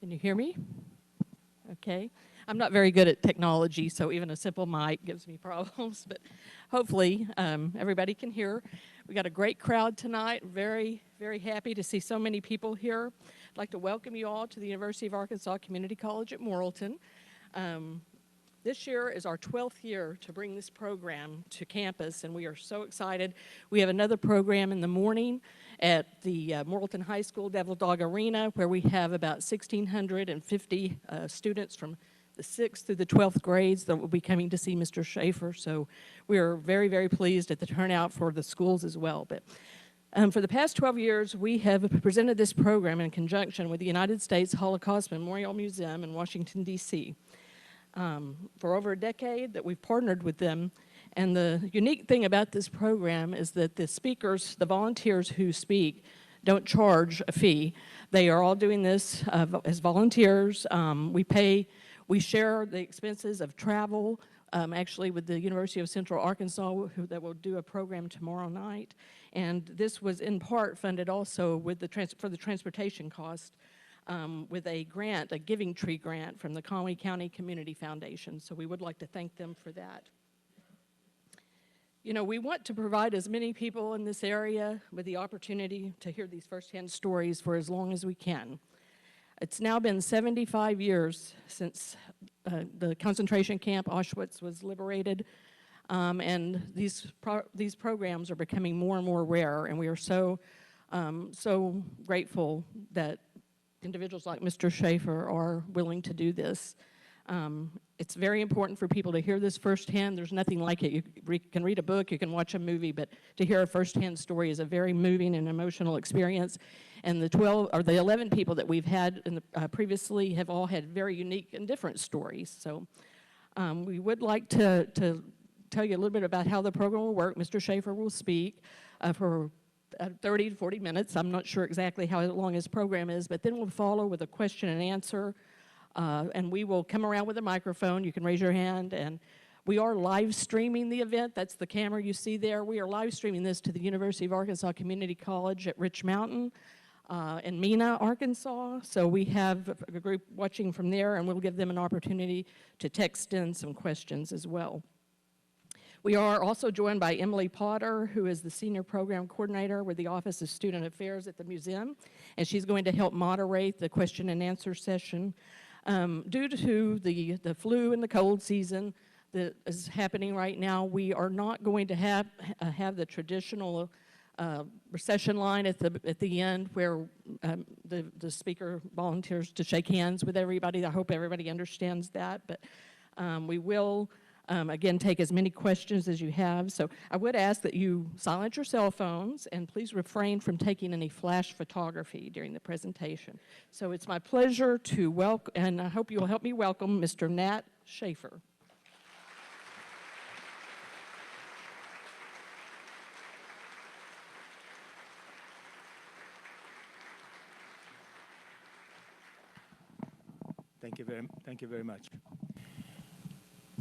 Can you hear me? Okay. I'm not very good at technology, so even a simple mic gives me problems, but hopefully everybody can hear. We got a great crowd tonight. Very, very happy to see so many people here. I'd like to welcome you all to the University of Arkansas Community College at Morrilton. This year is our 12th year to bring this program to campus, and we are so excited. We have another program in the morning at the Morrilton High School Devil Dog Arena, where we have about 1,650 students from the 6th through the 12th grades that will be coming to see Mr. Shaffir. So we are very, very pleased at the turnout for the schools as well. But for the past 12 years, we have presented this program in conjunction with the United States Holocaust Memorial Museum in Washington, D.C. For over a decade that we've partnered with them. And the unique thing about this program is that the speakers, the volunteers who speak, don't charge a fee. They are all doing this as volunteers. We share the expenses of travel, actually with the University of Central Arkansas, that will do a program tomorrow night. And this was in part funded also with for the transportation cost. With a grant, a Giving Tree grant from the Conway County Community Foundation. So we would like to thank them for that. You know, we want to provide as many people in this area with the opportunity to hear these firsthand stories for as long as we can. It's now been 75 years since the concentration camp Auschwitz was liberated, and these programs are becoming more and more rare, and we are so grateful that individuals like Mr. Shaffir are willing to do this. It's very important for people to hear this firsthand. There's nothing like it. You can read a book, you can watch a movie, but to hear a firsthand story is a very moving and emotional experience. And the 11 people that we've had previously have all had very unique and different stories. So we would like to tell you a little bit about how the program will work. Mr. Shaffir will speak for 30 to 40 minutes. I'm not sure exactly how long his program is, but then we'll follow with a question and answer, and we will come around with a microphone. You can raise your hand, and we are live streaming the event. That's the camera you see there. We are live streaming this to the University of Arkansas Community College at Rich Mountain in Mena, Arkansas. So we have a group watching from there, and we'll give them an opportunity to text in some questions as well. We are also joined by Emily Potter, who is the Senior Program Coordinator with the Office of Student Affairs at the museum, and she's going to help moderate the question and answer session. Due to the flu and the cold season that is happening right now, we are not going to have the traditional recession line at the end where the speaker volunteers to shake hands with everybody. I hope everybody understands that, but we will again, take as many questions as you have. So I would ask that you silence your cell phones and please refrain from taking any flash photography during the presentation. So it's my pleasure to welcome, and I hope you will help me welcome Mr. Nat Shaffir. Thank you very much.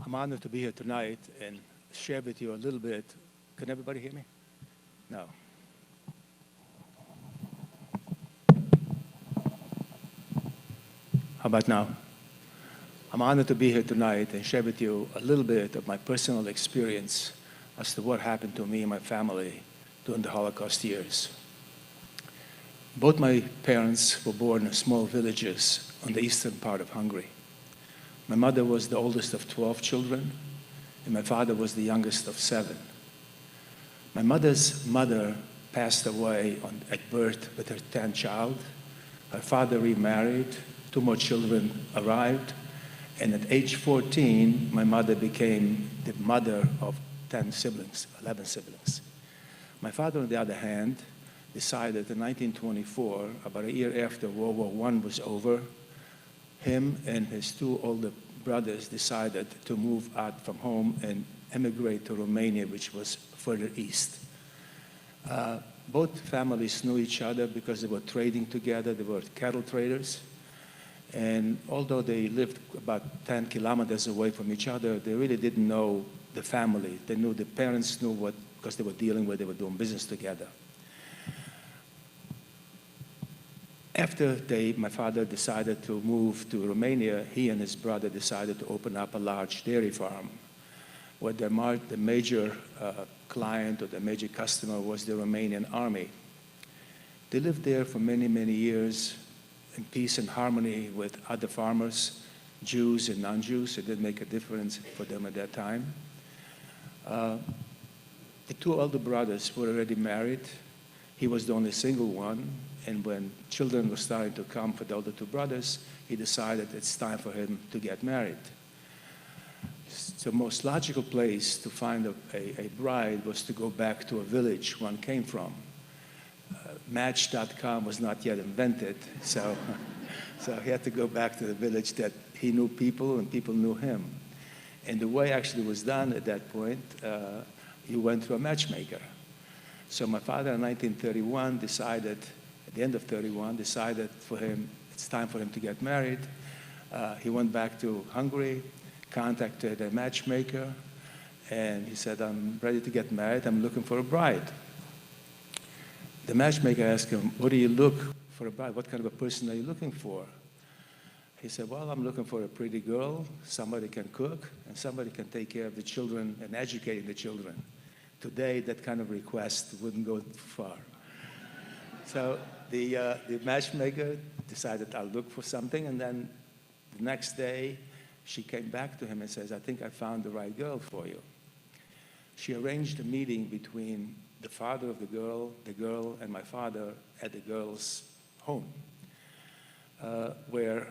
I'm honored to be here tonight and share with you a little bit. Can everybody hear me? No. How about now? I'm honored to be here tonight and share with you a little bit of my personal experience as to what happened to me and my family during the Holocaust years. Both my parents were born in small villages on the eastern part of Hungary. My mother was the oldest of 12 children, and my father was the youngest of 7. My mother's mother passed away at birth with her 10th child. Her father remarried, 2 more children arrived, and at age 14, my mother became the mother of 11 siblings. My father, on the other hand, decided in 1924, about a year after World War I was over, him and his 2 older brothers decided to move out from home and emigrate to Romania, which was further east. Both families knew each other because they were trading together. They were cattle traders. And although they lived about 10 kilometers away from each other, they really didn't know the family. They knew the parents knew what, because they were dealing with, they were doing business together. After my father decided to move to Romania, he and his brother decided to open up a large dairy farm, where the major client or the major customer was the Romanian army. They lived there for many, many years in peace and harmony with other farmers, Jews and non-Jews. It didn't make a difference for them at that time. The two older brothers were already married. He was the only single one. And when children were starting to come for the older two brothers, he decided it's time for him to get married. So the most logical place to find a bride was to go back to a village one came from. Match.com was not yet invented, so he had to go back to the village that he knew people and people knew him. And the way actually was done at that point, he went to a matchmaker. So my father in 1931 decided, at the end of 31, decided for him, it's time for him to get married. He went back to Hungary, contacted a matchmaker, and he said, I'm ready to get married, I'm looking for a bride. The matchmaker asked him, what do you look for a bride? What kind of a person are you looking for? He said, well, I'm looking for a pretty girl, somebody can cook, and somebody can take care of the children and educating the children. Today, that kind of request wouldn't go far. So the matchmaker decided I'll look for something, and then the next day, she came back to him and says, I think I found the right girl for you. She arranged a meeting between the father of the girl, and my father at the girl's home, where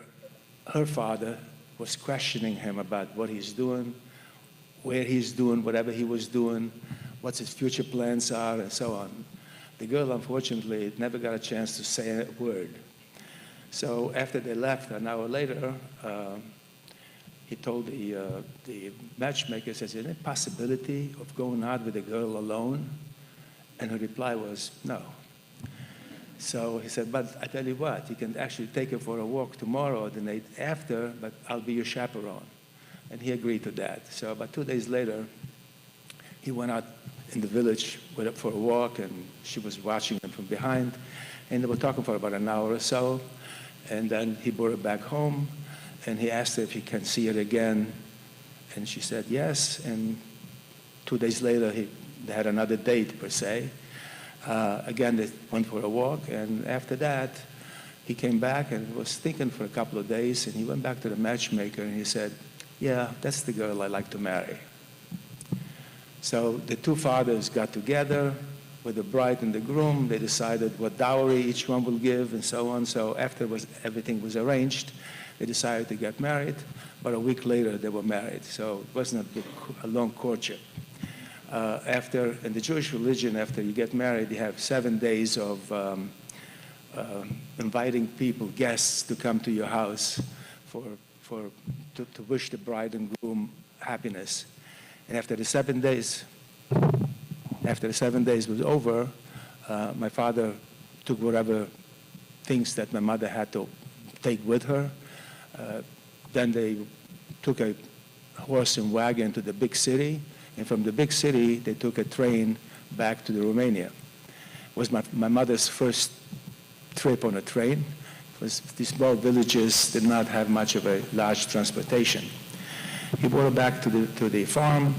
her father was questioning him about what he's doing, where he's doing whatever he was doing, what his future plans are, and so on. The girl, unfortunately, never got a chance to say a word. So after they left, an hour later, he told the matchmaker, says, is there a possibility of going out with a girl alone? And her reply was, no. So he said, but I tell you what, you can actually take her for a walk tomorrow or the night after, but I'll be your chaperone. And he agreed to that. So about 2 days later, he went out in the village for a walk, and she was watching him from behind. And they were talking for about an hour or so. And then he brought her back home, and he asked her if he can see her again. And she said yes. And 2 days later, they had another date, per se. Again, they went for a walk, and after that, he came back and was thinking for a couple of days, and he went back to the matchmaker, and he said, yeah, that's the girl I'd like to marry. So the two fathers got together with the bride and the groom. They decided what dowry each one will give and so on. So after everything was arranged, they decided to get married. But a week later, they were married. So it wasn't a long courtship. In the Jewish religion, after you get married, you have 7 days of inviting people, guests, to come to your house to wish the bride and groom happiness. And after the 7 days was over, my father took whatever things that my mother had to take with her. Then they took a horse and wagon to the big city. And from the big city, they took a train back to Romania. It was my mother's first trip on a train. These small villages did not have much of a large transportation. He brought her back to the farm.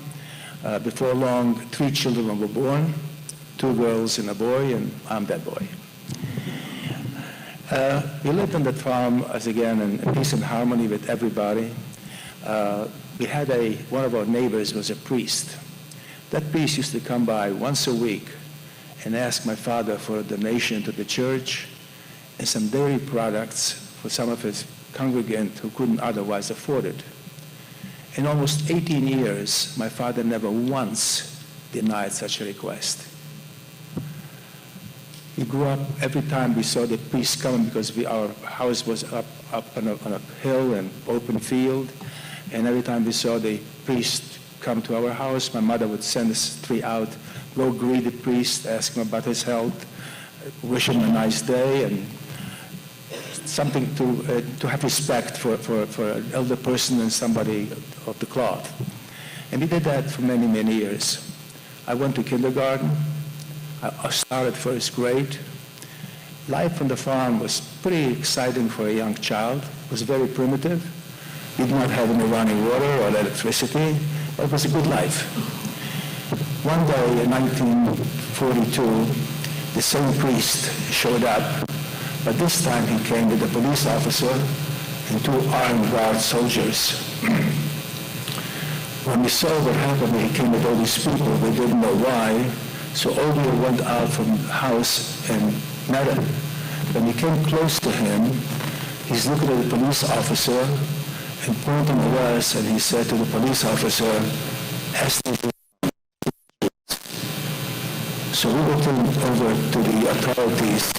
Before long, 3 children were born, 2 girls and a boy, and I'm that boy. We lived on that farm, as again, in peace and harmony with everybody. We had one of our neighbors was a priest. That priest used to come by once a week and ask my father for a donation to the church and some dairy products for some of his congregants who couldn't otherwise afford it. In almost 18 years, my father never once denied such a request. We grew up, every time we saw the priest coming, because our house was up on a hill and open field, and every time we saw the priest come to our house, my mother would send us 3 out, go greet the priest, ask him about his health, wish him a nice day, and something to have respect for an elder person and somebody of the cloth. And we did that for many, many years. I went to kindergarten. I started first grade. life on the farm was pretty exciting for a young child. It was very primitive. We did not have any running water or electricity, but it was a good life. One day in 1942, the same priest showed up, but this time he came with a police officer and 2 armed guard soldiers. When we saw what happened, he came with all these people. We didn't know why, so Olga went out from the house and met him. When we came close to him, he's looking at the police officer and pointing at us, and he said to the police officer, ask them to. So we were turned over to the authorities.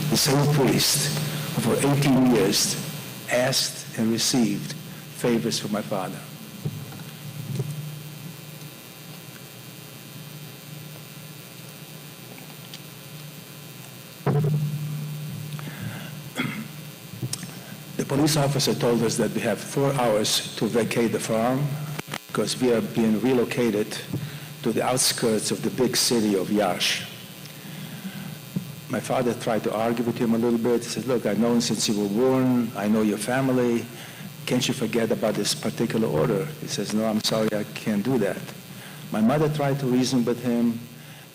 The same priest, for 18 years, asked and received favors from my father. The police officer told us that we have 4 hours to vacate the farm because we are being relocated to the outskirts of the big city of Yash. My father tried to argue with him a little bit. He said, look, I've known since you were born. I know your family. Can't you forget about this particular order? He says, no, I'm sorry, I can't do that. My mother tried to reason with him.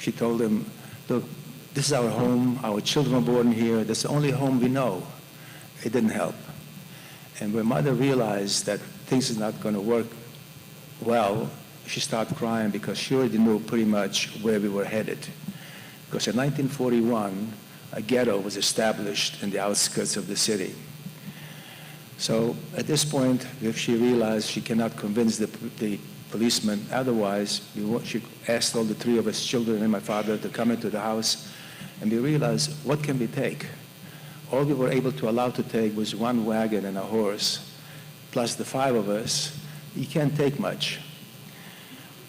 She told him, look, this is our home. Our children were born here. That's the only home we know. It didn't help. And when mother realized that things is not going to work well, she started crying because she already knew pretty much where we were headed. Because in 1941, a ghetto was established in the outskirts of the city. So at this point, if she realized she cannot convince the policeman otherwise, she asked all the 3 of us children and my father to come into the house, and we realized, what can we take? All we were able to allow to take was 1 wagon and a horse, plus the 5 of us. You can't take much.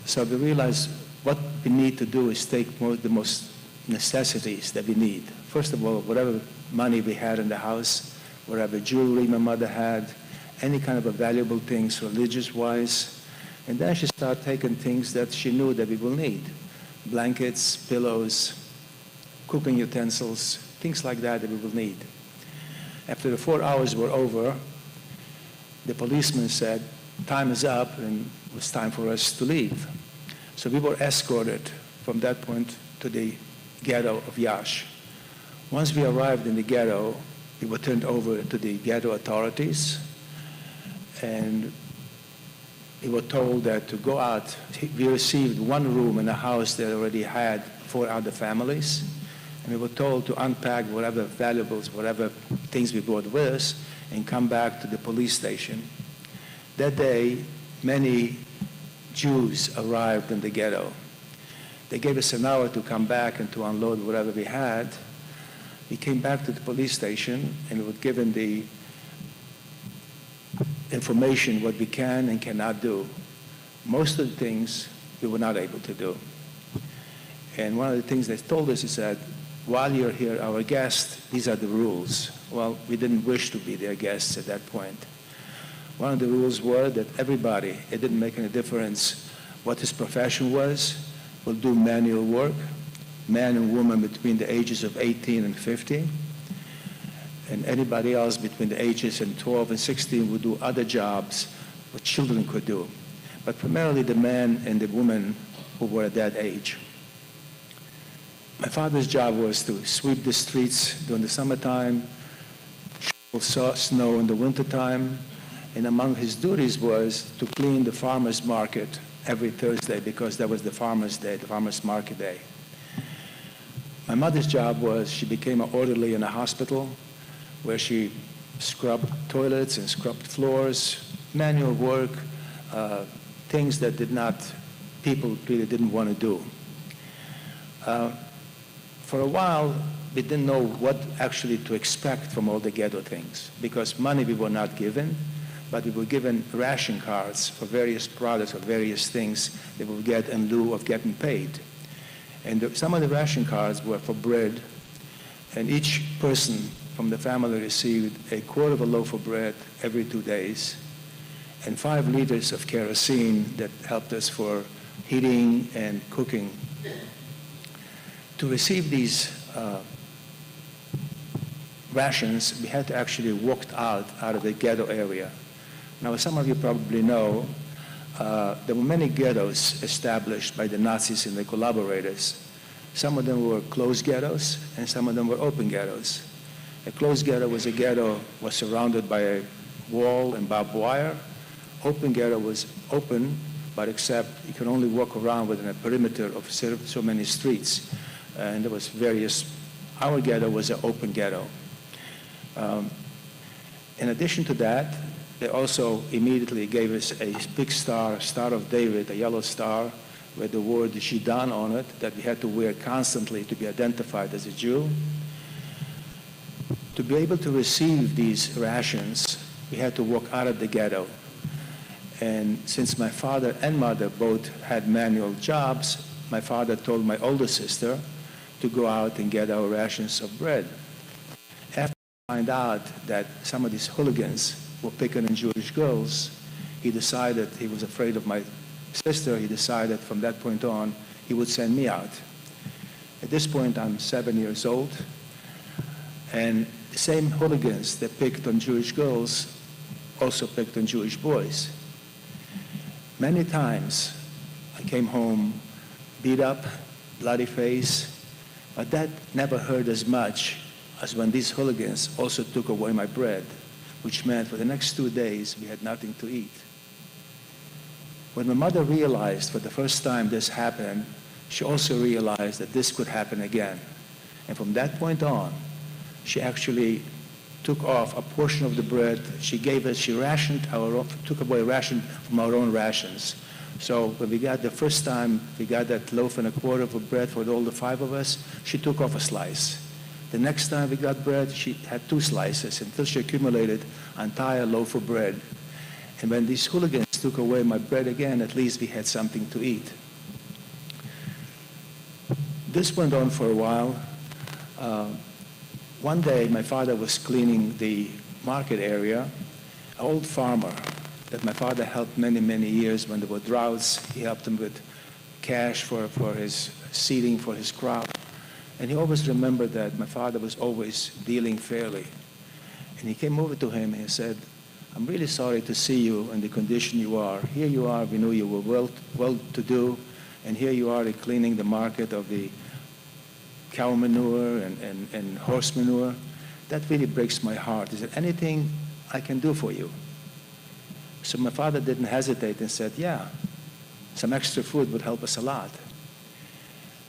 So we realized what we need to do is take the most necessities that we need. First of all, whatever money we had in the house, whatever jewelry my mother had, any kind of valuable things religious-wise. And then she started taking things that she knew that we will need. Blankets, pillows, cooking utensils, things like that we will need. After the 4 hours were over, the policeman said, time is up, and it was time for us to leave. So we were escorted from that point to the ghetto of Yash. Once we arrived in the ghetto, we were turned over to the ghetto authorities, and we were told that to go out. We received 1 room in a house that already had 4 other families, and we were told to unpack whatever valuables, whatever things we brought with us, and come back to the police station. That day, many Jews arrived in the ghetto. They gave us an hour to come back and to unload whatever we had. We came back to the police station and we were given the information what we can and cannot do. Most of the things we were not able to do. And one of the things they told us is that while you're here, our guest, these are the rules. Well, we didn't wish to be their guests at that point. One of the rules were that everybody, it didn't make any difference what his profession was, will do manual work, man and woman between the ages of 18 and 50, and anybody else between the ages of 12 and 16 would do other jobs what children could do, but primarily the man and the woman who were at that age. My father's job was to sweep the streets during the summertime, shovel snow in the wintertime, and among his duties was to clean the farmer's market every Thursday because that was the farmer's day, the farmer's market day. My mother's job was she became an orderly in a hospital where she scrubbed toilets and scrubbed floors, manual work, things that people really didn't want to do. For a while, we didn't know what actually to expect from all the ghetto things because money we were not given, but we were given ration cards for various products or various things that we would get in lieu of getting paid. And some of the ration cards were for bread, and each person from the family received a quarter of a loaf of bread every 2 days, and 5 liters of kerosene that helped us for heating and cooking. To receive these rations, we had to actually walk out of the ghetto area. Now, as some of you probably know, there were many ghettos established by the Nazis and their collaborators. Some of them were closed ghettos, and some of them were open ghettos. A closed ghetto was surrounded by a wall and barbed wire. Open ghetto was open, but except you could only walk around within a perimeter of so many streets. And there was our ghetto was an open ghetto. In addition to that, they also immediately gave us a big star, Star of David, a yellow star with the word Zhidan on it that we had to wear constantly to be identified as a Jew. To be able to receive these rations, we had to walk out of the ghetto. And since my father and mother both had manual jobs, my father told my older sister to go out and get our rations of bread. After I found out that some of these hooligans were picking on Jewish girls, he decided, he was afraid of my sister, he decided from that point on he would send me out. At this point, I'm 7 years old, and the same hooligans that picked on Jewish girls also picked on Jewish boys. Many times I came home beat up, bloody face, but that never hurt as much as when these hooligans also took away my bread, which meant for the next 2 days we had nothing to eat. When my mother realized for the first time this happened, she also realized that this could happen again. And from that point on, she actually took off a portion of the bread. She took away a ration from our own rations. So when we got the first time, we got that loaf and a quarter of bread for all the 5 of us, she took off a slice. The next time we got bread, she had 2 slices until she accumulated an entire loaf of bread. And when these hooligans took away my bread again, at least we had something to eat. This went on for a while. One day, my father was cleaning the market area. An old farmer that my father helped many, many years when there were droughts. He helped him with cash for his seeding for his crop. And he always remembered that my father was always dealing fairly. And he came over to him and he said, "I'm really sorry to see you in the condition you are. Here you are, we knew you were well-to-do, and here you are cleaning the market of the cow manure and horse manure. That really breaks my heart. Is there anything I can do for you?" So my father didn't hesitate and said, "Yeah, some extra food would help us a lot."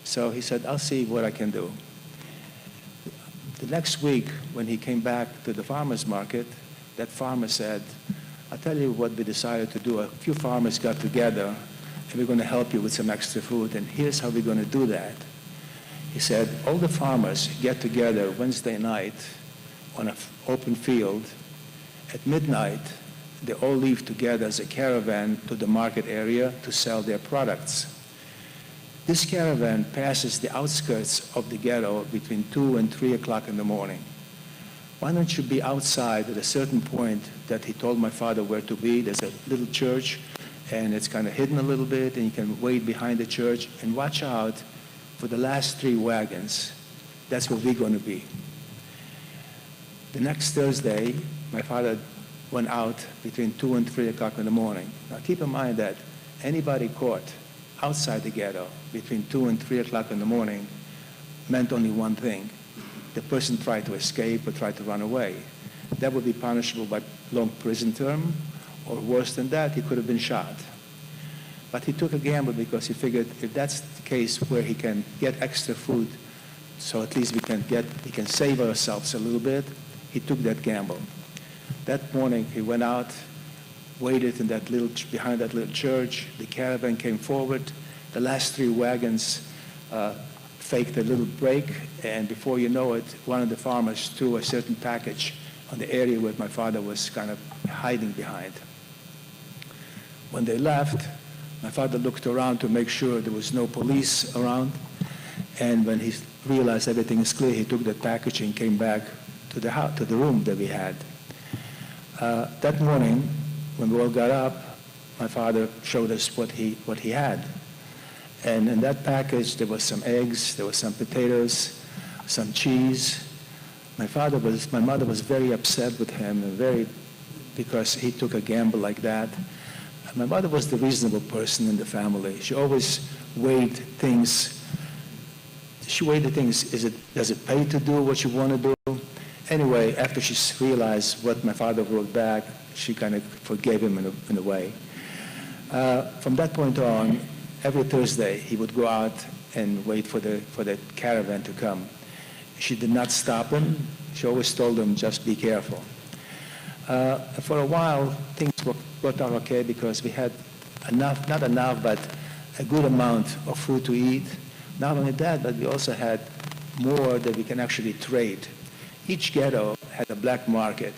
So he said, "I'll see what I can do." The next week, when he came back to the farmer's market, that farmer said, "I'll tell you what we decided to do. A few farmers got together, and we're going to help you with some extra food, and here's how we're going to do that." He said, all the farmers get together Wednesday night on an open field. At midnight, they all leave together as a caravan to the market area to sell their products. This caravan passes the outskirts of the ghetto between 2 and 3 o'clock in the morning. Why don't you be outside at a certain point that he told my father where to be? There's a little church, and it's kind of hidden a little bit, and you can wait behind the church and watch out for the last 3 wagons. That's where we're going to be. The next Thursday, my father went out between 2 and 3 o'clock in the morning. Now keep in mind that anybody caught outside the ghetto between 2 and 3 o'clock in the morning meant only one thing. The person tried to escape or tried to run away. That would be punishable by long prison term, or worse than that, he could have been shot. But he took a gamble because he figured if that's the case where he can get extra food, so at least we can save ourselves a little bit, he took that gamble. That morning he went out, waited behind that little church. The caravan came forward. The last 3 wagons faked a little break, and before you know it, one of the farmers threw a certain package on the area where my father was kind of hiding behind. When they left, my father looked around to make sure there was no police around, and when he realized everything is clear, he took that package and came back to the house, to the room that we had. That morning, when we all got up, my father showed us what he had. And in that package, there was some eggs, there was some potatoes, some cheese, my mother was very upset with him, and because he took a gamble like that. My mother was the reasonable person in the family. She always weighed things. Does it pay to do what you want to do? Anyway, after she realized what my father wrote back, she kind of forgave him in a way. From that point on, every Thursday, he would go out and wait for the caravan to come. She did not stop him. She always told him, just be careful. For a while, things worked out okay because we had not enough, but a good amount of food to eat. Not only that, but we also had more that we can actually trade. Each ghetto had a black market.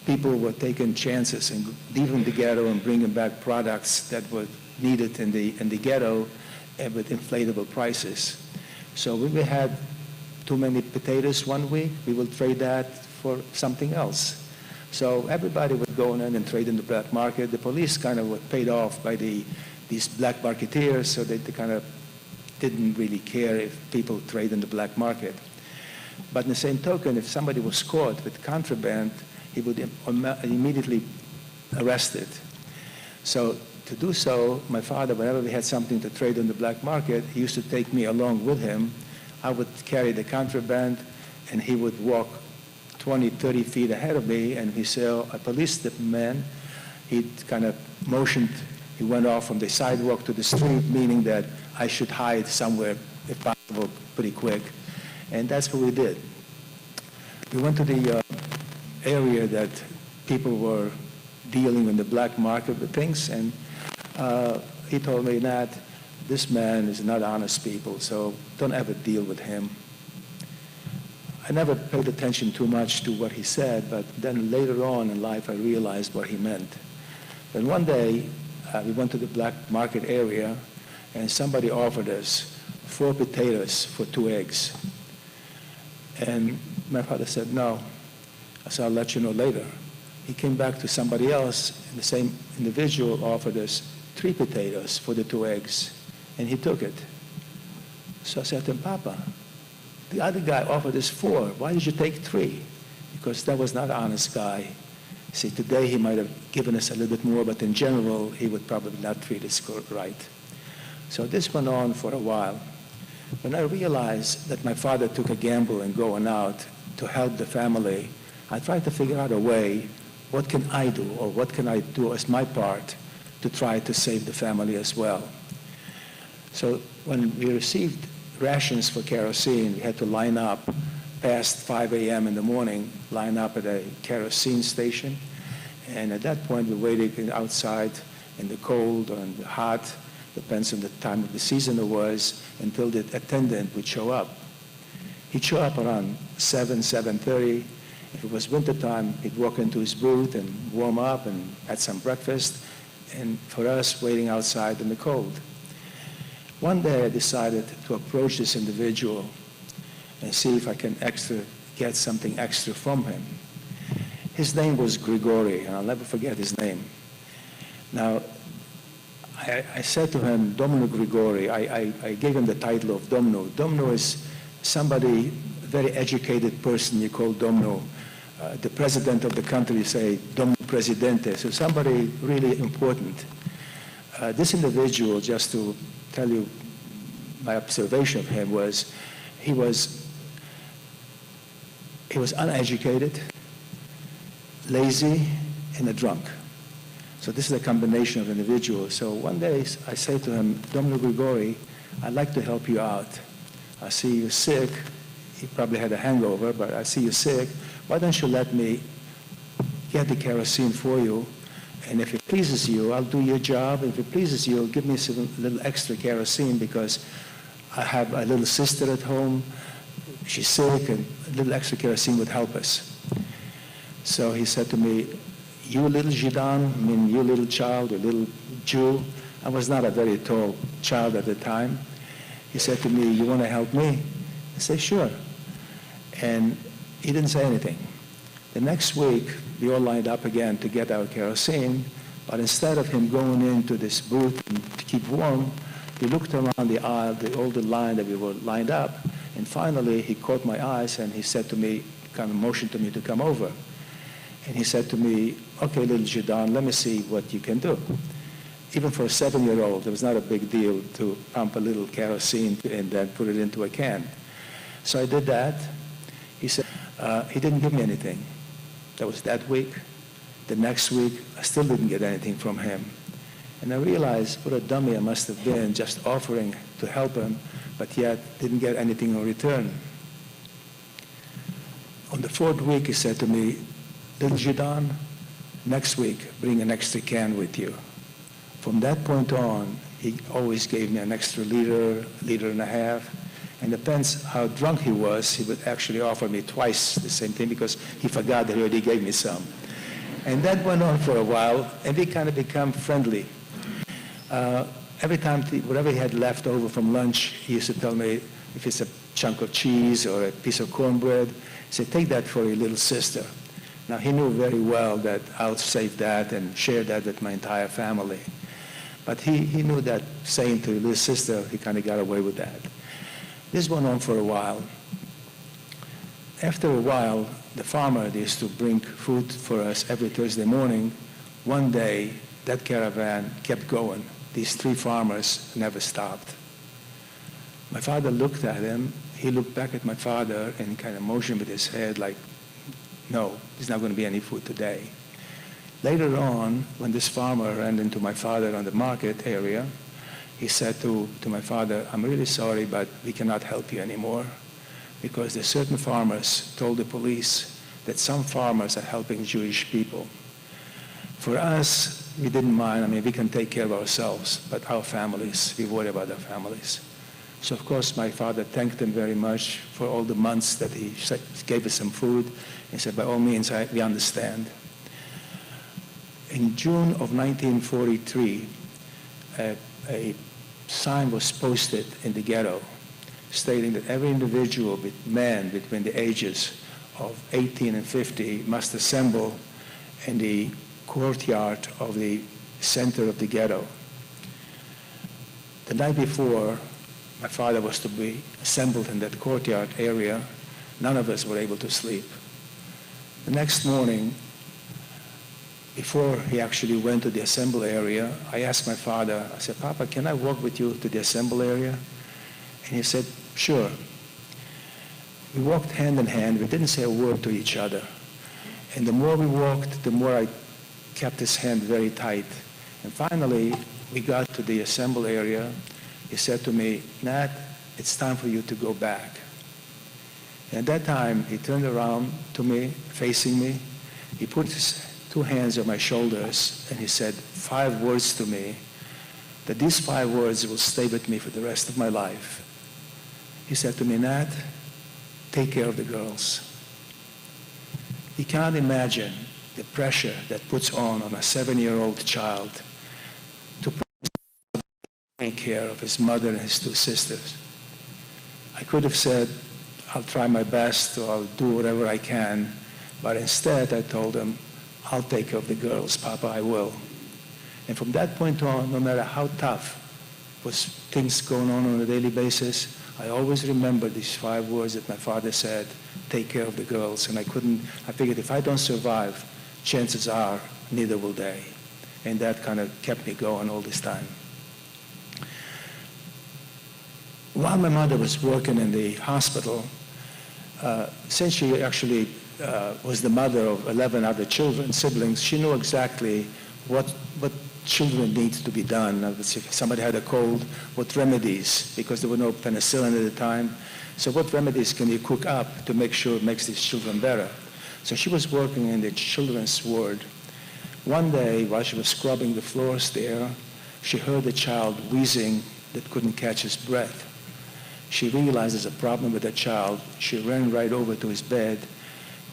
People were taking chances and leaving the ghetto and bringing back products that were needed in the ghetto and with inflatable prices. So when we had too many potatoes one week, we will trade that for something else. So everybody would go in and trade in the black market. The police kind of were paid off by these black marketeers, so they kind of didn't really care if people trade in the black market. But in the same token, if somebody was caught with contraband, he would immediately arrested. So to do so, my father, whenever we had something to trade on the black market, he used to take me along with him. I would carry the contraband, and he would walk 20, 30 feet ahead of me, and he saw a policeman. He kind of motioned. He went off from the sidewalk to the street, meaning that I should hide somewhere, if possible, pretty quick. And that's what we did. We went to the area that people were dealing in the black market with things, and he told me, Nat, this man is not honest people, so don't ever deal with him. I never paid attention too much to what he said, but then later on in life I realized what he meant. Then one day we went to the black market area, and somebody offered us 4 potatoes for 2 eggs. And my father said no. I said, I'll let you know later. He came back to somebody else, and the same individual offered us 3 potatoes for the 2 eggs, and he took it. So I said to him, Papa, the other guy offered us 4. Why did you take 3? Because that was not an honest guy. See, today he might have given us a little bit more, but in general, he would probably not treat us right. So this went on for a while. When I realized that my father took a gamble in going out to help the family, I tried to figure out a way, what can I do, or what can I do as my part to try to save the family as well. So when we received rations for kerosene, we had to line up past 5 a.m. in the morning, line up at a kerosene station. And at that point, we waited outside in the cold or in the hot, depends on the time of the season it was, until the attendant would show up. He'd show up around 7:30. If it was wintertime, he'd walk into his booth and warm up and had some breakfast, and for us, waiting outside in the cold. One day, I decided to approach this individual and see if I can get something extra from him. His name was Grigori, and I'll never forget his name. Now, I said to him, Domino Grigori, I gave him the title of Domino. Domino is somebody, very educated person, you call Domino. The president of the country, you say Domino Presidente, so somebody really important. This individual, just to tell you my observation of him, was he was uneducated, lazy, and a drunk. So this is a combination of individuals. So one day I say to him, Domino Grigori, I'd like to help you out. I see you're sick. He probably had a hangover, but I see you're sick. Why don't you let me get the kerosene for you? And if it pleases you, I'll do your job. If it pleases you, give me some little extra kerosene because I have a little sister at home. She's sick, and a little extra kerosene would help us. So he said to me, you little Zhidan, I mean, you little child, or little Jew. I was not a very tall child at the time. He said to me, you want to help me? I said, sure. And he didn't say anything. The next week, we all lined up again to get our kerosene, but instead of him going into this booth to keep warm, he looked around the aisle, the older line that we were lined up, and finally he caught my eyes and he said to me, kind of motioned to me to come over. And he said to me, okay, little Jadon, let me see what you can do. Even for a 7-year-old, it was not a big deal to pump a little kerosene and then put it into a can. So I did that. He said, he didn't give me anything. That was that week. The next week, I still didn't get anything from him. And I realized what a dummy I must have been, just offering to help him, but yet didn't get anything in return. On the 4th week, he said to me, little Jadon, next week, bring an extra can with you. From that point on, he always gave me an extra liter, liter and a half. And depends how drunk he was, he would actually offer me twice the same thing because he forgot that he already gave me some. And that went on for a while, and we kind of become friendly. Every time, whatever he had left over from lunch, he used to tell me if it's a chunk of cheese or a piece of cornbread, he said, take that for your little sister. Now, he knew very well that I would save that and share that with my entire family. But he knew that saying to your little sister, he kind of got away with that. This went on for a while. After a while, the farmer used to bring food for us every Thursday morning. One day, that caravan kept going. These 3 farmers never stopped. My father looked at him. He looked back at my father and kind of motioned with his head like, no, there's not going to be any food today. Later on, when this farmer ran into my father on the market area, he said to my father, I'm really sorry, but we cannot help you anymore because there's certain farmers told the police that some farmers are helping Jewish people. For us, we didn't mind. I mean, we can take care of ourselves, but our families, we worry about our families. So, of course, my father thanked him very much for all the months that he gave us some food. He said, by all means, we understand. In June of 1943, a sign was posted in the ghetto stating that every individual, man between the ages of 18 and 50 must assemble in the courtyard of the center of the ghetto. The night before, my father was to be assembled in that courtyard area. None of us were able to sleep. The next morning, before he actually went to the assembly area, I asked my father, I said, Papa, can I walk with you to the assembly area? And he said, sure. We walked hand in hand. We didn't say a word to each other. And the more we walked, the more I kept his hand very tight. And finally, we got to the assembly area. He said to me, Nat, it's time for you to go back. And at that time, he turned around to me, facing me. He put his 2 hands on my shoulders, and he said 5 words to me, that these 5 words will stay with me for the rest of my life. He said to me, Nat, take care of the girls. You can't imagine the pressure that puts on a 7-year-old child to take care of his mother and his 2 sisters. I could have said, I'll try my best, or I'll do whatever I can, but instead I told him, I'll take care of the girls, Papa, I will. And from that point on, no matter how tough was things going on a daily basis, I always remember these 5 words that my father said, take care of the girls. And I figured if I don't survive, chances are neither will they. And that kind of kept me going all this time. While my mother was working in the hospital, since she actually was the mother of 11 other children, siblings, she knew exactly what children needs to be done. If somebody had a cold, what remedies, because there were no penicillin at the time. So what remedies can you cook up to make sure it makes these children better? So she was working in the children's ward. One day, while she was scrubbing the floors there, she heard a child wheezing that couldn't catch his breath. She realized there's a problem with that child. She ran right over to his bed,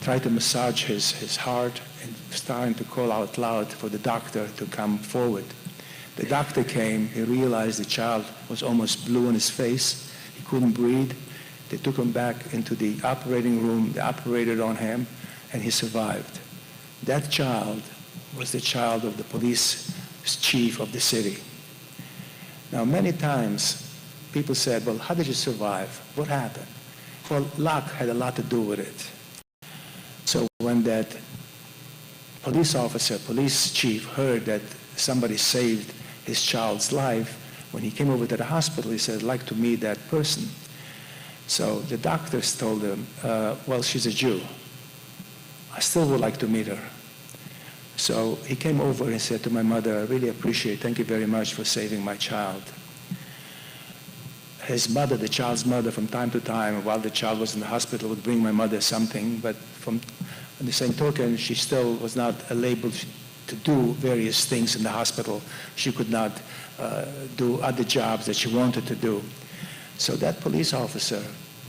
tried to massage his heart, and starting to call out loud for the doctor to come forward. The doctor came. He realized the child was almost blue in his face. He couldn't breathe. They took him back into the operating room. They operated on him, and he survived. That child was the child of the police chief of the city. Now, many times, people said, well, how did you survive? What happened? Well, luck had a lot to do with it. when that police officer, police chief, heard that somebody saved his child's life, when he came over to the hospital, he said, "I'd like to meet that person." So the doctors told him, well, she's a Jew. I still would like to meet her. So he came over and said to my mother, "I really appreciate it. Thank you very much for saving my child." His mother, the child's mother, from time to time, while the child was in the hospital, would bring my mother something, but on the same token, she still was not able to do various things in the hospital. She could not do other jobs that she wanted to do. So that police officer,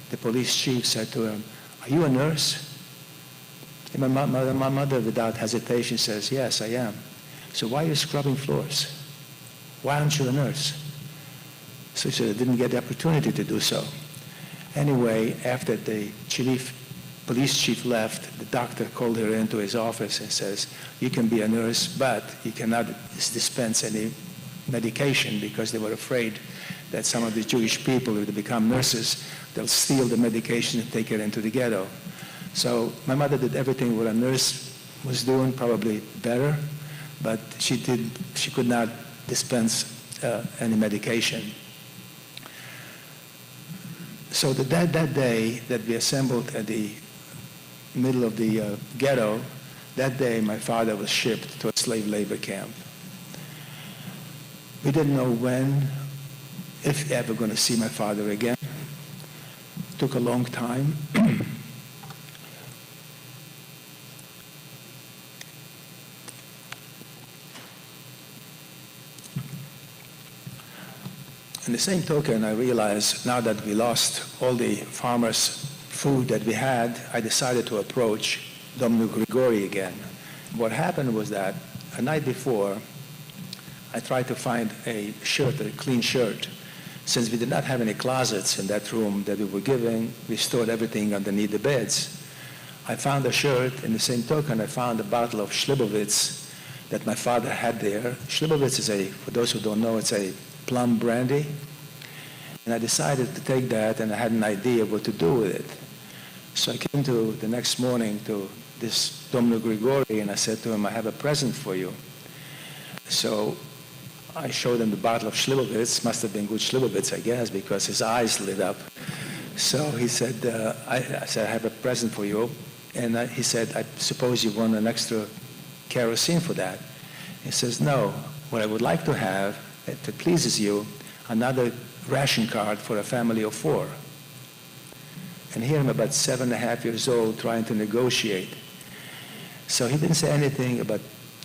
the police chief, said to him, "Are you a nurse?" And my mother, without hesitation, says, "Yes, I am." "So why are you scrubbing floors? Why aren't you a nurse?" So she said, "I didn't get the opportunity to do so." Anyway, after the police chief left, the doctor called her into his office and says, "You can be a nurse, but you cannot dispense any medication," because they were afraid that some of the Jewish people, if they become nurses, they'll steal the medication and take it into the ghetto. So my mother did everything what a nurse was doing, probably better, but she could not dispense any medication. So that day that we assembled at the middle of the ghetto, that day my father was shipped to a slave labor camp. We didn't know when, if ever, going to see my father again. It took a long time. In the same token, I realized now that we lost all the farmers' food that we had, I decided to approach Domnul Grigori again. What happened was that a night before, I tried to find a shirt, a clean shirt. Since we did not have any closets in that room that we were given, we stored everything underneath the beds. I found a shirt. In the same token, I found a bottle of Slivovitz that my father had there. Slivovitz is for those who don't know, it's a plum brandy. And I decided to take that, and I had an idea what to do with it. So I came to the next morning to this Domnul Grigori, and I said to him, "I have a present for you." So I showed him the bottle of Slivovitz. Must have been good Slivovitz, I guess, because his eyes lit up. So he said, I said, "I have a present for you." And he said, "I suppose you want an extra kerosene for that?" He says, "No, what I would like to have, if it pleases you, another ration card for a family of 4. And here I'm about 7.5 years old trying to negotiate. So he didn't say anything. About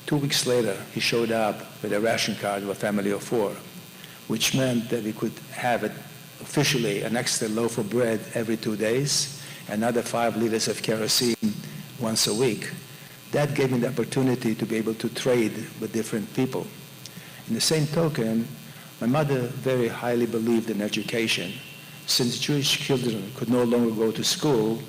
2 weeks later, he showed up with a ration card of a family of 4, which meant that we could have it officially an extra loaf of bread every 2 days, another 5 liters of kerosene once a week. That gave me the opportunity to be able to trade with different people. In the same token, my mother very highly believed in education. Since Jewish children could no longer go to school,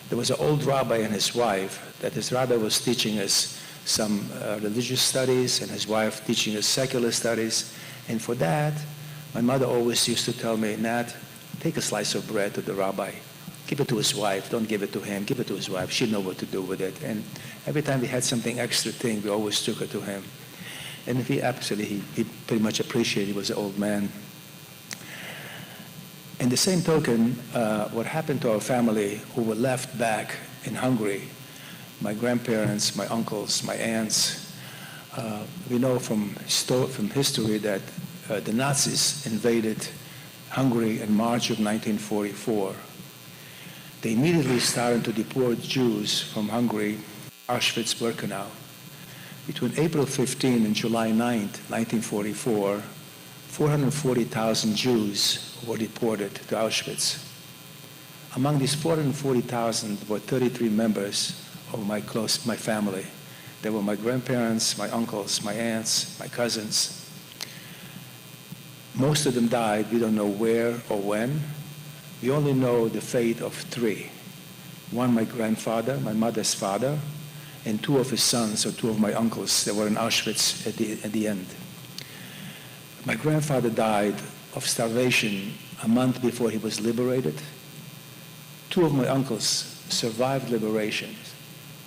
there was an old rabbi and his wife, that his rabbi was teaching us some religious studies and his wife teaching us secular studies. And for that, my mother always used to tell me, "Nat, take a slice of bread to the rabbi. Give it to his wife. Don't give it to him. Give it to his wife. She'll know what to do with it." And every time we had something extra thing, we always took it to him. And he pretty much appreciated. He was an old man. In the same token, what happened to our family who were left back in Hungary, my grandparents, my uncles, my aunts, we know from history that the Nazis invaded Hungary in March of 1944. They immediately started to deport Jews from Hungary, Auschwitz-Birkenau. Between April 15 and July 9, 1944, 440,000 Jews were deported to Auschwitz. Among these 440,000 were 33 members of my family. They were my grandparents, my uncles, my aunts, my cousins. Most of them died. We don't know where or when. We only know the fate of 3. One, my grandfather, my mother's father, and 2 of his sons, or 2 of my uncles that were in Auschwitz at the end. My grandfather died of starvation a month before he was liberated. 2 of my uncles survived liberation,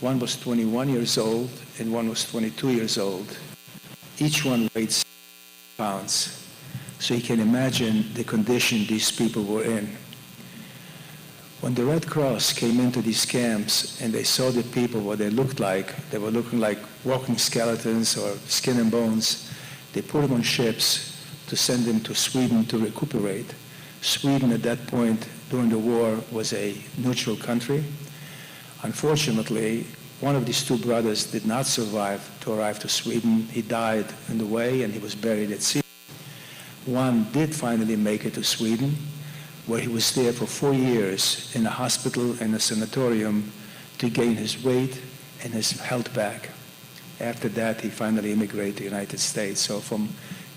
One was 21 years old and one was 22 years old. Each one weighed 6 pounds. So you can imagine the condition these people were in. When the Red Cross came into these camps and they saw the people, what they looked like, they were looking like walking skeletons or skin and bones. They put them on ships to send them to Sweden to recuperate. Sweden at that point during the war was a neutral country. Unfortunately, one of these two brothers did not survive to arrive to Sweden. He died on the way and he was buried at sea. One did finally make it to Sweden, where he was there for 4 years in a hospital and a sanatorium to gain his weight and his health back. After that, he finally immigrated to the United States. So from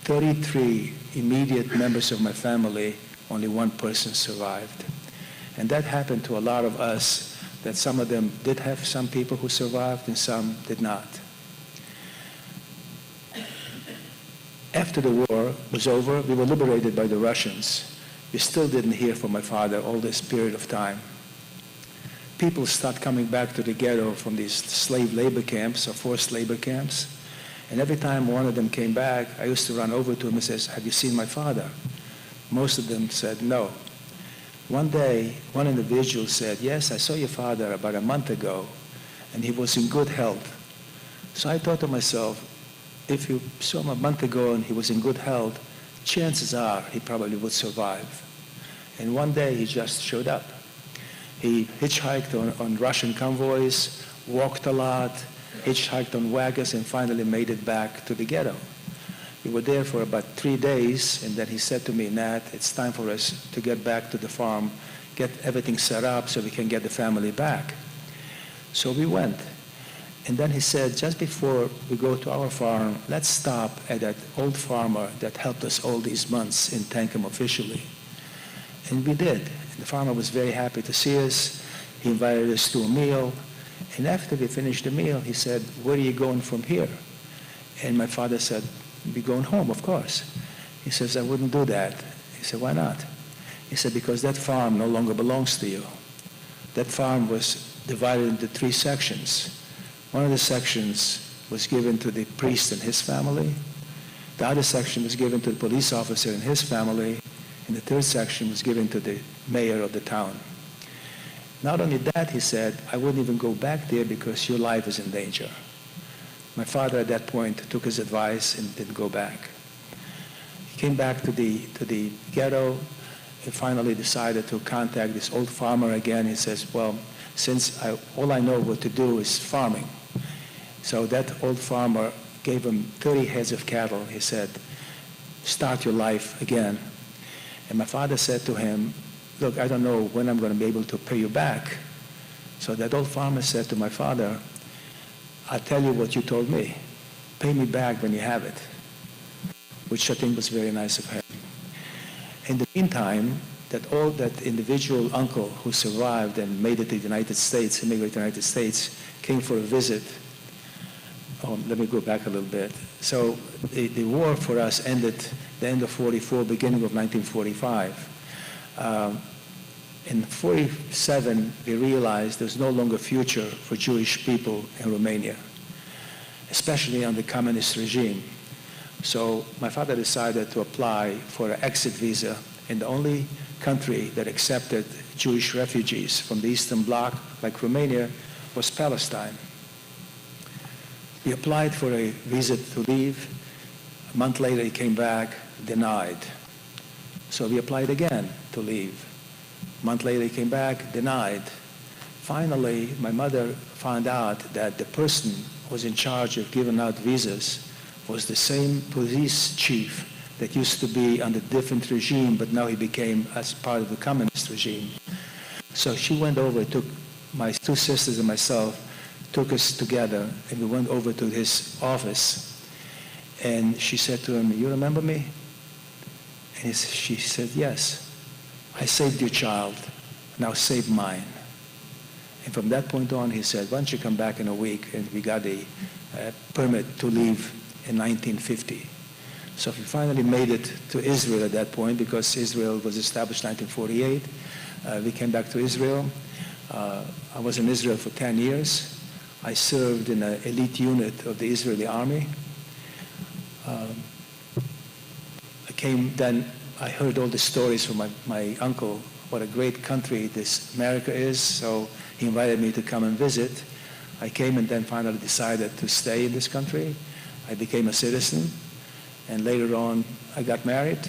33 immediate members of my family, only one person survived. And that happened to a lot of us, that some of them did have some people who survived and some did not. After the war was over, we were liberated by the Russians. We still didn't hear from my father all this period of time. People start coming back to the ghetto from these slave labor camps or forced labor camps. And every time one of them came back, I used to run over to him and says, "Have you seen my father?" Most of them said no. One day, one individual said, "Yes, I saw your father about a month ago, and he was in good health." So I thought to myself, if you saw him a month ago and he was in good health, chances are he probably would survive. And one day he just showed up. He hitchhiked on Russian convoys, walked a lot, hitchhiked on wagons, and finally made it back to the ghetto. We were there for about 3 days, and then he said to me, "Nat, it's time for us to get back to the farm, get everything set up so we can get the family back." So we went. And then he said, "Just before we go to our farm, let's stop at that old farmer that helped us all these months and thank him officially." And we did. And the farmer was very happy to see us. He invited us to a meal. And after we finished the meal, he said, "Where are you going from here?" And my father said, "We're going home, of course." He says, "I wouldn't do that." He said, "Why not?" He said, "Because that farm no longer belongs to you." That farm was divided into 3 sections. One of the sections was given to the priest and his family. The other section was given to the police officer and his family. And the third section was given to the mayor of the town. Not only that, he said, "I wouldn't even go back there because your life is in danger." My father at that point took his advice and didn't go back. He came back to the ghetto and finally decided to contact this old farmer again. He says, "Well, since all I know what to do is farming." So that old farmer gave him 30 heads of cattle. He said, "Start your life again." And my father said to him, "Look, I don't know when I'm going to be able to pay you back." So that old farmer said to my father, "I'll tell you what you told me. Pay me back when you have it," which I think was very nice of him. In the meantime, that individual uncle who survived and made it to the United States, immigrated to the United States, came for a visit. Let me go back a little bit. So the war for us ended the end of 44, beginning of 1945. In 47, we realized there's no longer future for Jewish people in Romania, especially under the communist regime. So my father decided to apply for an exit visa, and the only country that accepted Jewish refugees from the Eastern Bloc, like Romania, was Palestine. We applied for a visa to leave. A month later, he came back, denied. So we applied again to leave. A month later, he came back, denied. Finally, my mother found out that the person who was in charge of giving out visas was the same police chief that used to be under a different regime, but now he became as part of the communist regime. So she went over, took my 2 sisters and myself, took us together, and we went over to his office. And she said to him, "You remember me?" And she said, "Yes. I saved your child. Now save mine." And from that point on, he said, "Why don't you come back in a week?" And we got a permit to leave in 1950. So we finally made it to Israel at that point, because Israel was established in 1948. We came back to Israel. I was in Israel for 10 years. I served in an elite unit of the Israeli army. Then I heard all the stories from my uncle, what a great country this America is, so he invited me to come and visit. I came and then finally decided to stay in this country. I became a citizen, and later on I got married.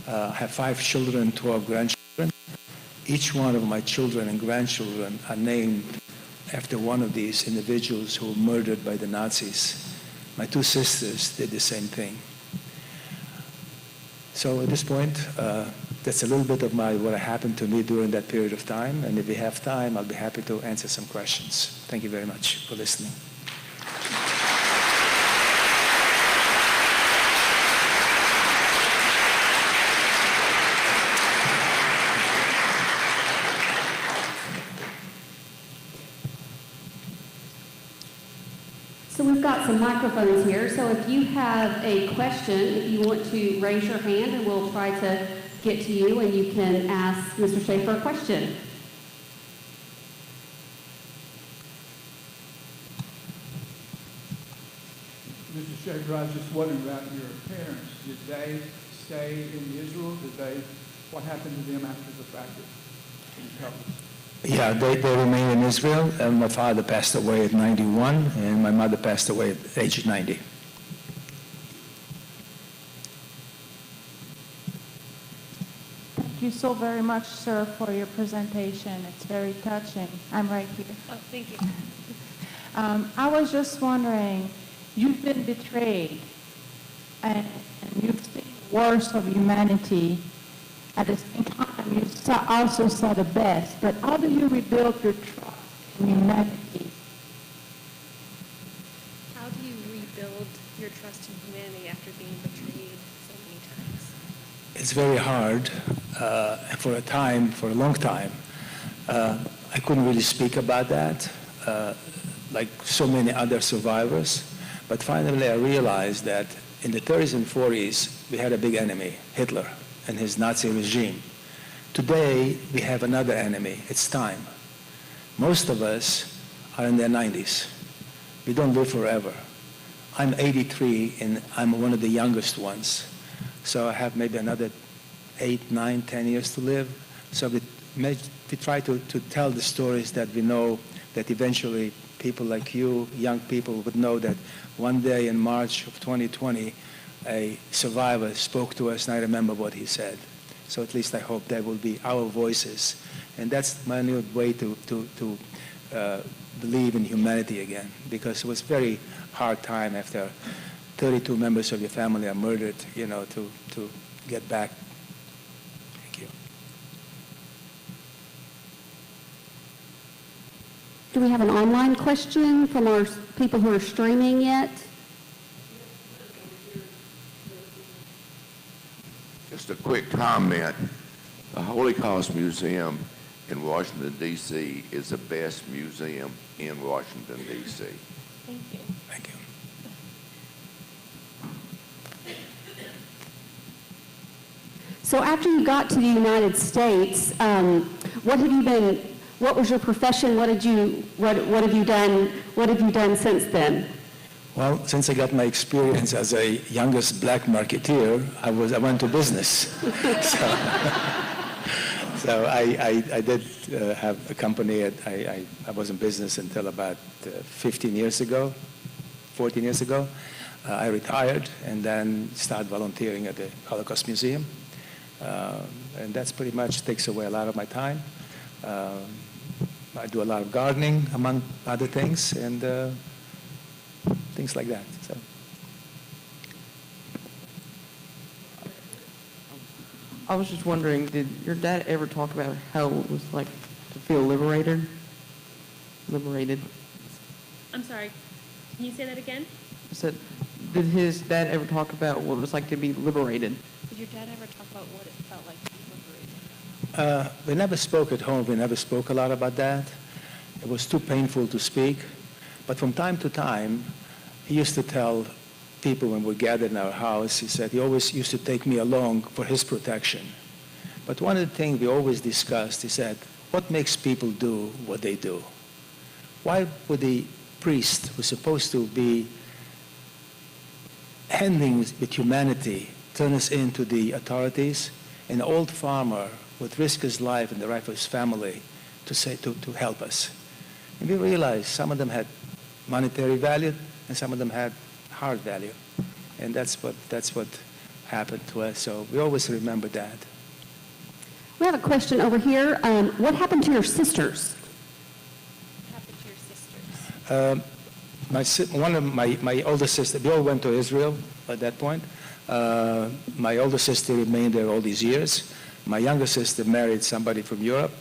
I have 5 children, 12 grandchildren. Each one of my children and grandchildren are named after one of these individuals who were murdered by the Nazis. My 2 sisters did the same thing. So at this point, that's a little bit of what happened to me during that period of time. And if we have time, I'll be happy to answer some questions. Thank you very much for listening. So we've got some microphones here, so if you have a question, if you want to raise your hand, and we'll try to get to you, and you can ask Mr. Shaffir a question. Mr. Shaffir, I was just wondering about your parents. Did they stay in Israel? What happened to them after the fact? Can you tell us? Yeah, they remain in Israel, and my father passed away at 91, and my mother passed away at age 90. Thank you so very much, sir, for your presentation. It's very touching. I'm right here. Oh, thank you. I was just wondering, you've been betrayed, and you've seen the worst of humanity. At the same time, you also saw the best. But how do you rebuild your trust in humanity? How do you rebuild your trust in humanity after being betrayed so many times? It's very hard. For a long time, I couldn't really speak about that, like so many other survivors. But finally, I realized that in the 30s and 40s, we had a big enemy, Hitler and his Nazi regime. Today, we have another enemy. It's time. Most of us are in their 90s. We don't live forever. I'm 83, and I'm one of the youngest ones. So I have maybe another 8, 9, 10 years to live. So we try to tell the stories that we know, that eventually people like you, young people, would know that one day in March of 2020, a survivor spoke to us, and I remember what he said. So at least I hope that will be our voices. And that's my new way to believe in humanity again, because it was a very hard time after 32 members of your family are murdered, to get back. Thank you. Do we have an online question from our people who are streaming yet? Just a quick comment. The Holocaust Museum in Washington, D.C. is the best museum in Washington, D.C. Thank you. Thank you. So after you got to the United States, what was your profession? What have you done since then? Well, since I got my experience as a youngest black marketeer, I went to business. So I did have a company. I was in business until about 14 years ago. I retired and then started volunteering at the Holocaust Museum. And that's pretty much takes away a lot of my time. I do a lot of gardening, among other things, and things like that. So. I was just wondering, did your dad ever talk about how it was like to feel liberated? I'm sorry. Can you say that again? I said, did his dad ever talk about what it was like to be liberated? Did your dad ever talk about what it felt like to be liberated? We never spoke at home. We never spoke a lot about that. It was too painful to speak. But from time to time, he used to tell people when we gathered in our house, he said he always used to take me along for his protection. But one of the things we always discussed, he said, what makes people do what they do? Why would he priest who's supposed to be handing with humanity, turn us into the authorities, an old farmer would risk his life and the life of his family to help us. And we realized some of them had monetary value and some of them had heart value. And that's what happened to us. So we always remember that. We have a question over here. What happened to your sisters? What happened to your sisters? One of my older sister, they all went to Israel at that point. My older sister remained there all these years. My younger sister married somebody from Europe,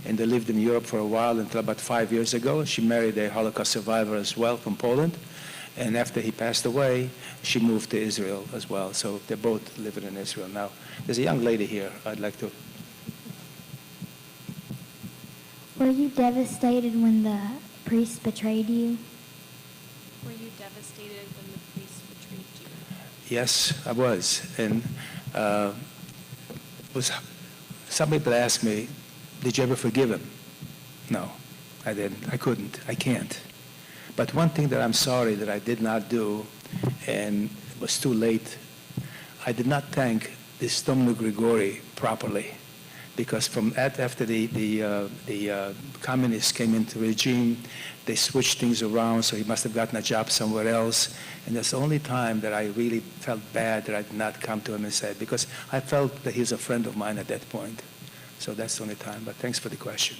and they lived in Europe for a while until about 5 years ago. She married a Holocaust survivor as well from Poland. And after he passed away, she moved to Israel as well. So they're both living in Israel now. There's a young lady here I'd like to. Were you devastated when the priest betrayed you? Were you devastated when the priest betrayed you? Yes, I was. And some people ask me, did you ever forgive him? No, I didn't. I couldn't. I can't. But one thing that I'm sorry that I did not do, and it was too late, I did not thank this Domnul Grigori properly. Because after the communists came into regime, they switched things around, so he must have gotten a job somewhere else. And that's the only time that I really felt bad that I did not come to him and say, because I felt that he was a friend of mine at that point. So that's the only time, but thanks for the question.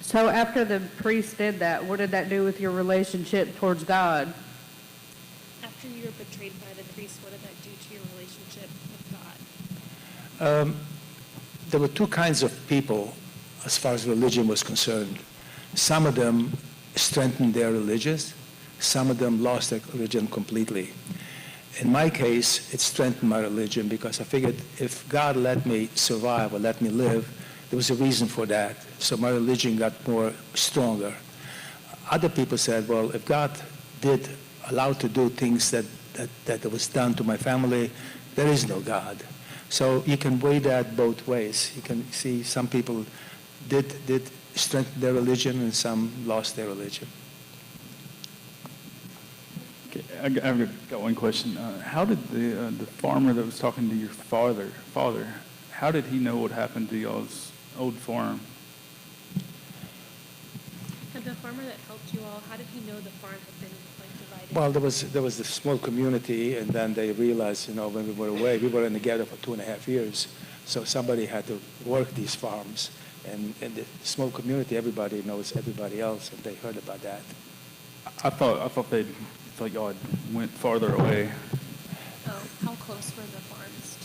So after the priest did that, what did that do with your relationship towards God? After you were betrayed by the priest, what did that do to your relationship with God? There were two kinds of people as far as religion was concerned. Some of them strengthened their religions. Some of them lost their religion completely. In my case, it strengthened my religion because I figured if God let me survive or let me live, there was a reason for that. So my religion got more stronger. Other people said, well, if God did allow to do things that was done to my family, there is no God. So you can weigh that both ways. You can see some people did strengthen their religion and some lost their religion. Okay, I've got one question. How did the farmer that was talking to your father, how did he know what happened to y'all's old farm? And the farmer that helped you all, how did he know the farm had been divided? Well, there was a small community, and then they realized, when we were away, we were in the ghetto for 2.5 years, so somebody had to work these farms. And in the small community, everybody knows everybody else, and they heard about that. I thought y'all had went farther away. Oh, how close were the farms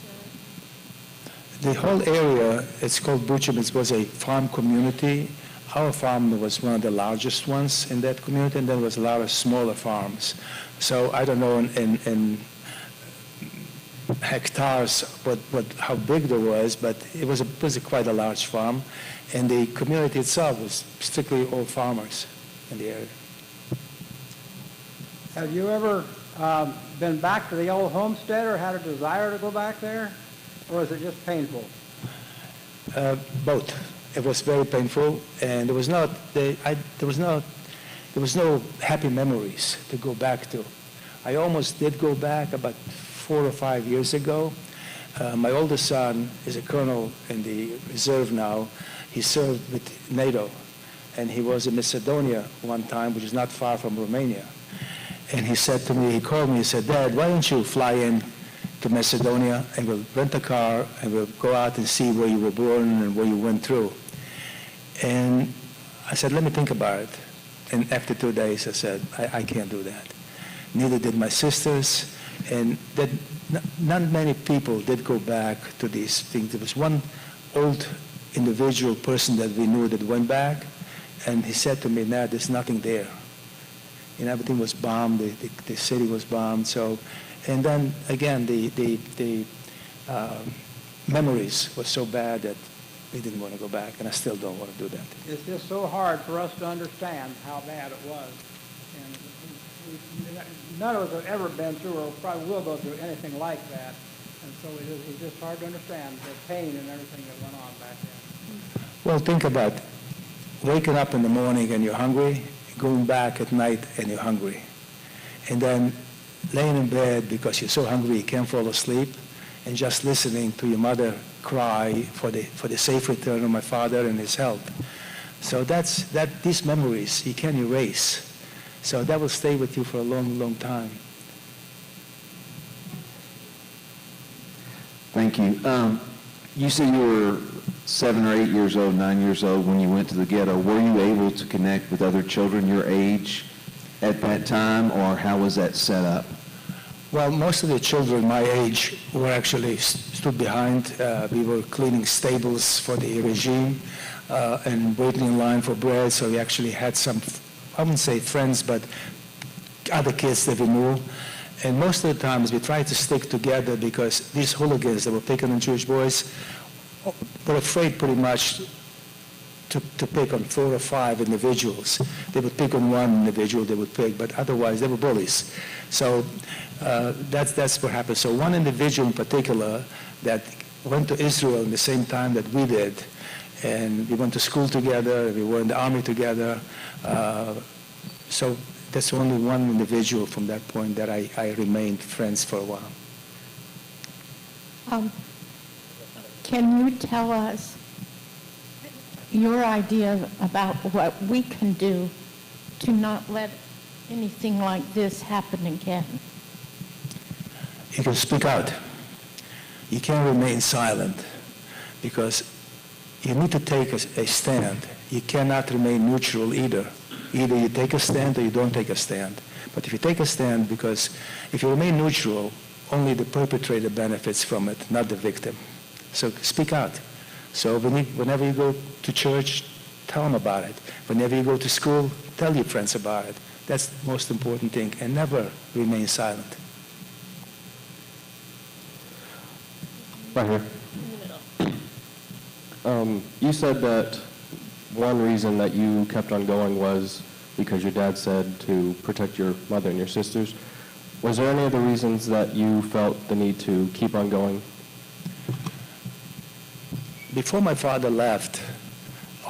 to? The whole area, it's called Buchim, it was a farm community. Our farm was one of the largest ones in that community, and there was a lot of smaller farms. So I don't know in hectares how big there was, but it was quite a large farm. And the community itself was strictly all farmers in the area. Have you ever been back to the old homestead or had a desire to go back there? Or is it just painful? Both. It was very painful, and there was no happy memories to go back to. I almost did go back about 4 or 5 years ago. My oldest son is a colonel in the reserve now. He served with NATO, and he was in Macedonia one time, which is not far from Romania. And he said to me, he called me, he said, Dad, why don't you fly in to Macedonia and we'll rent a car and we'll go out and see where you were born and where you went through. And I said, let me think about it. And after 2 days, I said, I can't do that. Neither did my sisters. And that not many people did go back to these things. There was one old individual person that we knew that went back, and he said to me, Nat, there's nothing there. And everything was bombed, the city was bombed. So, and then again, the memories were so bad that we didn't want to go back, and I still don't want to do that. It's just so hard for us to understand how bad it was. And none of us have ever been through or probably will go through anything like that. And so it's just hard to understand the pain and everything that went on back then. Well, think about waking up in the morning and you're hungry, going back at night and you're hungry. And then laying in bed because you're so hungry you can't fall asleep, and just listening to your mother cry for the safe return of my father and his health. So these memories you can't erase. So that will stay with you for a long, long time. Thank you. You said you were 7 or 8 years old, 9 years old when you went to the ghetto. Were you able to connect with other children your age at that time, or how was that set up? Well, most of the children my age were actually stood behind. We were cleaning stables for the regime and waiting in line for bread. So we actually had some, I wouldn't say friends, but other kids that we knew. And most of the times we tried to stick together because these hooligans that were picking on Jewish boys were afraid pretty much to pick on 4 or 5 individuals. They would pick on one individual they would pick, but otherwise they were bullies. So that's what happened. So one individual in particular that went to Israel in the same time that we did, and we went to school together, we were in the army together. So that's only one individual from that point that I remained friends for a while. Can you tell us your idea about what we can do to not let anything like this happen again? You can speak out. You can't remain silent because you need to take a stand. You cannot remain neutral either. Either you take a stand or you don't take a stand. But if you take a stand, because if you remain neutral, only the perpetrator benefits from it, not the victim. So speak out. So whenever you go to church, tell them about it. Whenever you go to school, tell your friends about it. That's the most important thing, and never remain silent. Right here. You said that one reason that you kept on going was because your dad said to protect your mother and your sisters. Was there any other reasons that you felt the need to keep on going? Before my father left,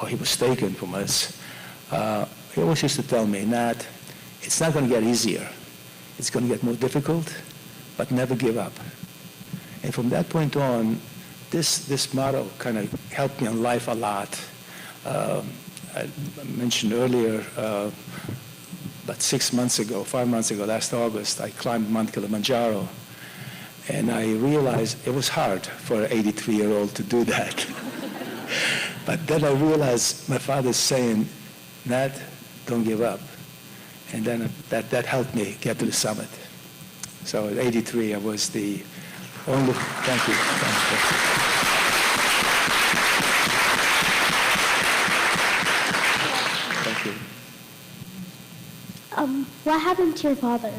or he was taken from us, he always used to tell me, Nat, it's not going to get easier. It's going to get more difficult, but never give up. And from that point on, this motto kind of helped me in life a lot. I mentioned earlier, about 5 months ago, last August, I climbed Mount Kilimanjaro. And I realized it was hard for an 83-year-old to do that. But then I realized my father's saying, Nat, don't give up. And then that helped me get to the summit. So at 83, I was the only, thank you. Thank you. What happened to your father?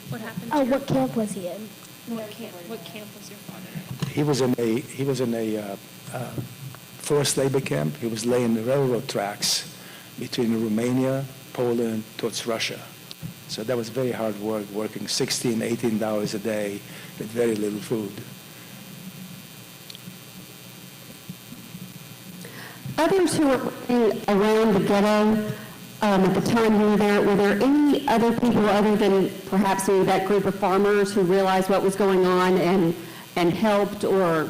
What happened? Oh, what camp was he in? What camp was your father? He was in a forced labor camp. He was laying the railroad tracks between Romania, Poland, towards Russia. So that was very hard work, working 16, 18 hours a day with very little food. Others who were living around the ghetto at the time you were there any other people other than perhaps maybe that group of farmers who realized what was going on and helped or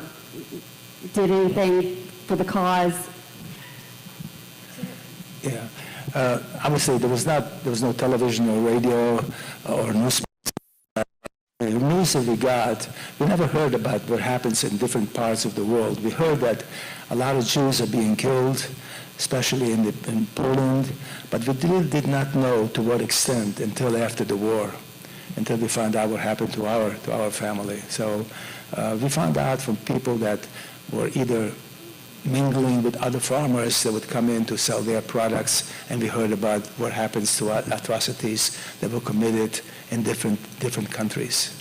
did anything for the cause? Yeah. Obviously, there was no television or radio or newspaper. The news that we got, we never heard about what happens in different parts of the world. We heard that a lot of Jews are being killed, especially in Poland, but we really did not know to what extent until after the war, until we found out what happened to our family. So we found out from people that were either mingling with other farmers that would come in to sell their products, and we heard about what happens to atrocities that were committed in different countries.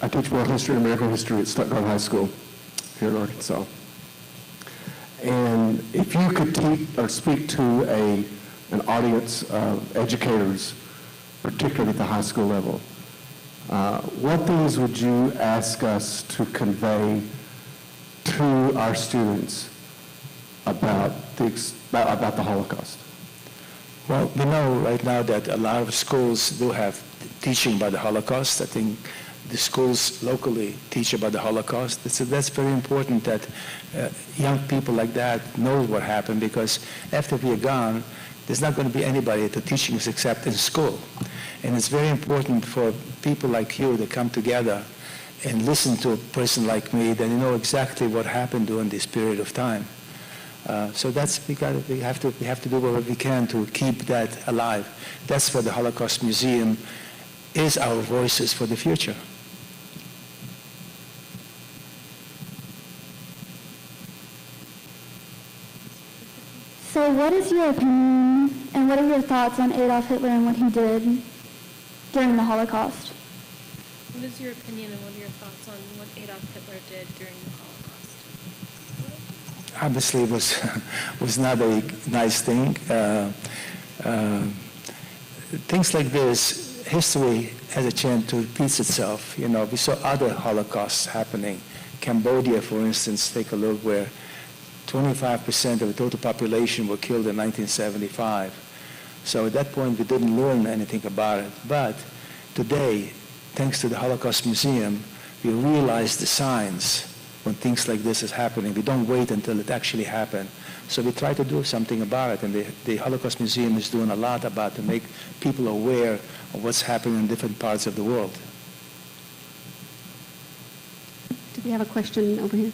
I teach world history and American history at Stuttgart High School here in Arkansas. And And if you could speak to an audience of educators, particularly at the high school level, what things would you ask us to convey to our students about the Holocaust? Well, we know right now that a lot of schools do have teaching about the Holocaust. I think the schools locally teach about the Holocaust. So that's very important that young people like that know what happened, because after we are gone, there's not going to be anybody to teaching us except in school. And it's very important for people like you to come together and listen to a person like me, that you know exactly what happened during this period of time. So that's we have to do what we can to keep that alive. That's what the Holocaust Museum is, our voices for the future. So what is your opinion and what are your thoughts on Adolf Hitler and what he did during the Holocaust? What is your opinion and what are your thoughts on what Adolf Hitler did during the Holocaust? Obviously, it was not a nice thing. Things like this, history has a chance to repeat itself. You know, we saw other Holocausts happening. Cambodia, for instance, take a look, where 25% of the total population were killed in 1975. So at that point, we didn't learn anything about it. But today, thanks to the Holocaust Museum, we realize the signs when things like this is happening. We don't wait until it actually happened. So we try to do something about it. And the Holocaust Museum is doing a lot about to make people aware of what's happening in different parts of the world. Do we have a question over here?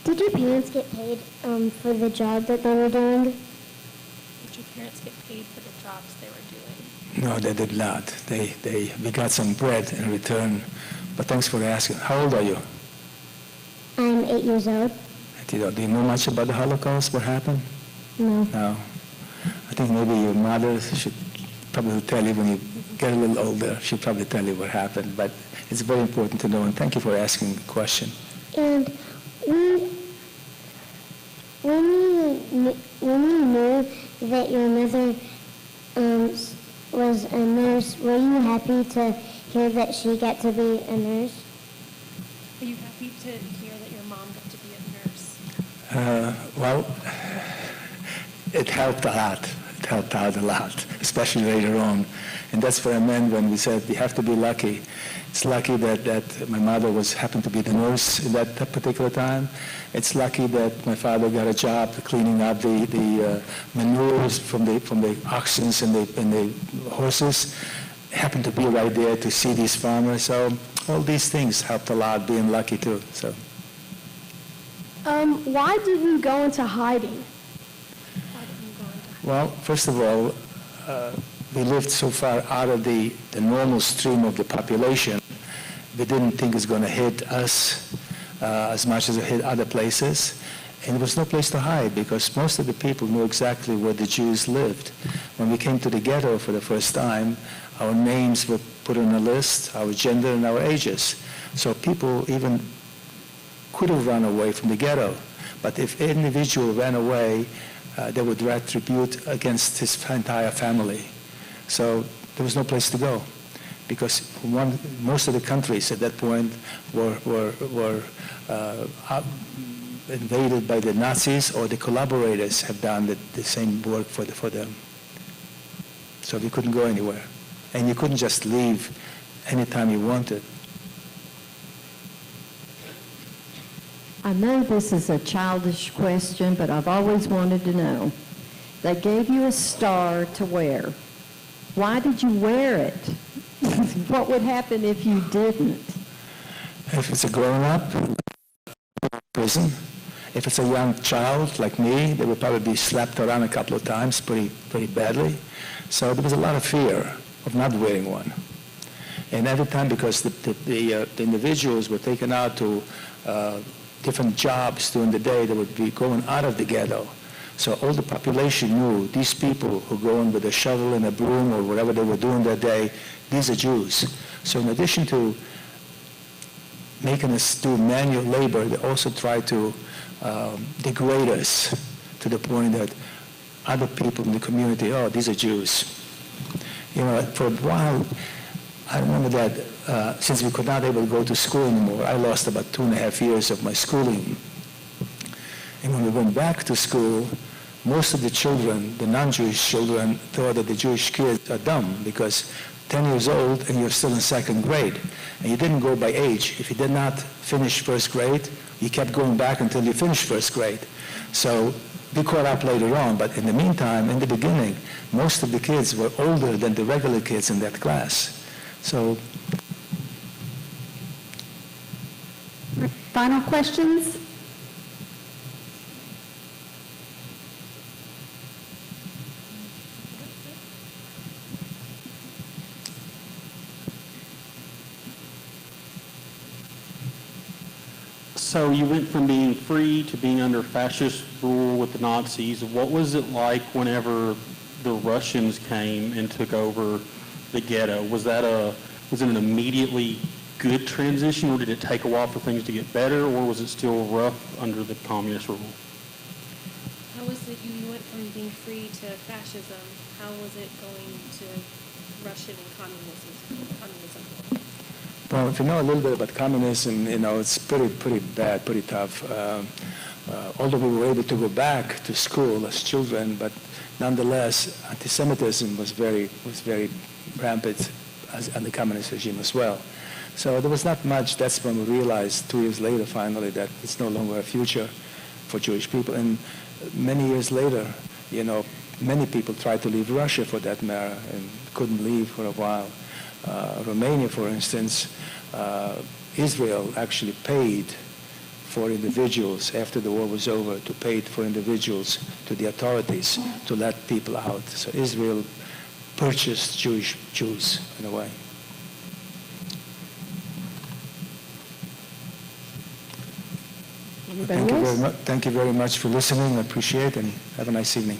Did your parents get paid for the job that they were doing? Did your parents get paid for the jobs they were doing? No, they did not. We got some bread in return. But thanks for asking. How old are you? I'm 8 years old. Do you know much about the Holocaust? What happened? No. No. I think maybe your mother should probably tell you when you get a little older. She'll probably tell you what happened. But it's very important to know, and thank you for asking the question. And when you knew that your mother was a nurse, were you happy to hear that she got to be a nurse? Are you happy to hear that your mom got to be a nurse? Well, it helped a lot. It helped out a lot, especially later on. And that's what I meant when we said we have to be lucky. It's lucky that my mother happened to be the nurse in that particular time. It's lucky that my father got a job cleaning up the manures from the oxen and the horses. Happened to be right there to see these farmers. So all these things helped a lot, being lucky too. So. Why did you go into hiding? Well, first of all, we lived so far out of the normal stream of the population, we didn't think it's going to hit us as much as it hit other places. And there was no place to hide because most of the people knew exactly where the Jews lived. When we came to the ghetto for the first time, our names were put on a list, our gender and our ages. So people even could have run away from the ghetto. But if an individual ran away, they would retribute against his entire family. So there was no place to go because most of the countries at that point were invaded by the Nazis, or the collaborators have done the same work for them. So we couldn't go anywhere. And you couldn't just leave anytime you wanted. I know this is a childish question, but I've always wanted to know. They gave you a star to wear. Why did you wear it? What would happen if you didn't? If it's a grown-up, prison. If it's a young child like me, they would probably be slapped around a couple of times pretty badly. So there was a lot of fear of not wearing one. And every time, because the individuals were taken out to different jobs during the day that would be going out of the ghetto. So all the population knew these people who go in with a shovel and a broom or whatever they were doing that day, these are Jews. So in addition to making us do manual labor, they also try to degrade us to the point that other people in the community, oh, these are Jews. You know, for a while, I remember that since we could not able to go to school anymore, I lost about 2.5 years of my schooling. And when we went back to school, most of the children, the non-Jewish children, thought that the Jewish kids are dumb because 10 years old and you're still in second grade. And you didn't go by age. If you did not finish first grade, you kept going back until you finished first grade. So we caught up later on, but in the meantime, in the beginning, most of the kids were older than the regular kids in that class. So. Final questions? So you went from being free to being under fascist rule with the Nazis. What was it like whenever the Russians came and took over the ghetto? Was it an immediately good transition, or did it take a while for things to get better, or was it still rough under the communist rule? How was it you went from being free to fascism? How was it going to Russian and communism? Well, if you know a little bit about communism, you know, it's pretty bad, pretty tough. Although we were able to go back to school as children, but nonetheless, anti-Semitism was very rampant under the communist regime as well. So there was not much. That's when we realized 2 years later, finally, that it's no longer a future for Jewish people. And many years later, you know, many people tried to leave Russia for that matter and couldn't leave for a while. Romania, for instance, Israel actually paid for individuals after the war was over, to pay for individuals to the authorities to let people out. So Israel purchased Jews in a way. Thank you very much for listening. I appreciate it, and have a nice evening.